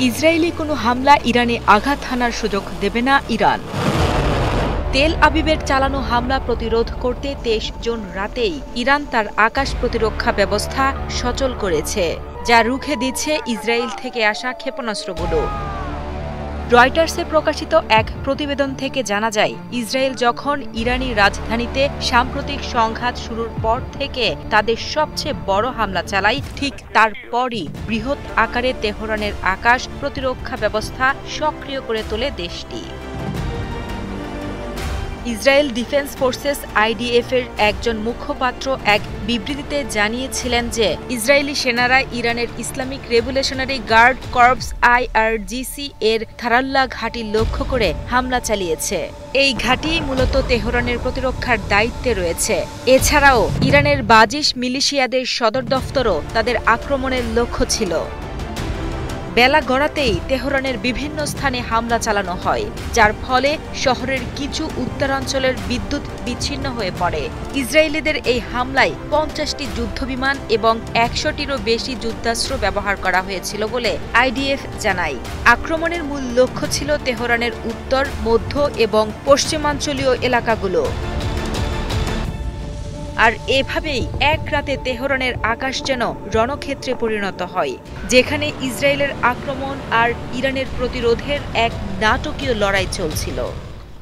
Israeli কোনো হামলা ইরানে আঘাত হানার সুযোগ দেবে না ইরান। তেল আবিবের চালানো হামলা প্রতিরোধ করতে ২৩ জুন রাতেই ইরান তার আকাশ প্রতিরক্ষা ব্যবস্থা সচল করেছে, যা রুখে দিচ্ছে ইসরায়েল থেকে আসা ক্ষেপণাস্ত্রগুলো। রয়টার্সে প্রকাশিত এক প্রতিবেদন থেকে জানা যায়, ইসরায়েল যখন ইরানি রাজধানীতে সাম্প্রতিক সংঘাত শুরুর পর থেকে তাদের সবচেয়ে বড় হামলা চালায়, ঠিক তারপরই বৃহৎ আকারে তেহরানের আকাশ প্রতিরক্ষা ব্যবস্থা সক্রিয় করে তোলে দেশটি। ইসরায়েল ডিফেন্স ফোর্সেস IDF এর একজন মুখপাত্র এক বিবৃতিতে জানিয়েছিলেন যে ইসরায়েলি সেনারা ইরানের Islamic Revolutionary Guard Corps IRGC এর থারাল্লা ঘাঁটি লক্ষ্য করে হামলা চালিয়েছে। এই ঘাঁটি মূলত তেহরানের প্রতিরক্ষার দায়িত্বে রয়েছে। এছাড়াও ইরানের বাজিশ মিলিশিয়াদের সদর দফতরও তাদের আক্রমণের লক্ষ্য ছিল। বেলা গড়াতেই তেহরানের বিভিন্ন স্থানে হামলা চালানো হয়, যার ফলে শহরের কিছু উত্তরাঞ্চলের বিদ্যুৎ বিচ্ছিন্ন হয়ে পড়ে। ইসরায়েলিদের এই হামলায় ৫০টি যুদ্ধবিমান এবং ১০০টিরও বেশি যুদ্ধাস্ত্র ব্যবহার করা হয়েছিল বলে IDF জানায়। আক্রমণের মূল লক্ষ্য ছিল তেহরানের উত্তর, মধ্য এবং পশ্চিমাঞ্চলীয় এলাকাগুলো। আর এভাবেই এক রাতে তেহরানের আকাশ যেন রণক্ষেত্রে পরিণত হয়, যেখানে ইসরায়েলের আক্রমণ আর ইরানের প্রতিরোধের এক নাটকীয় লড়াই চলছিল।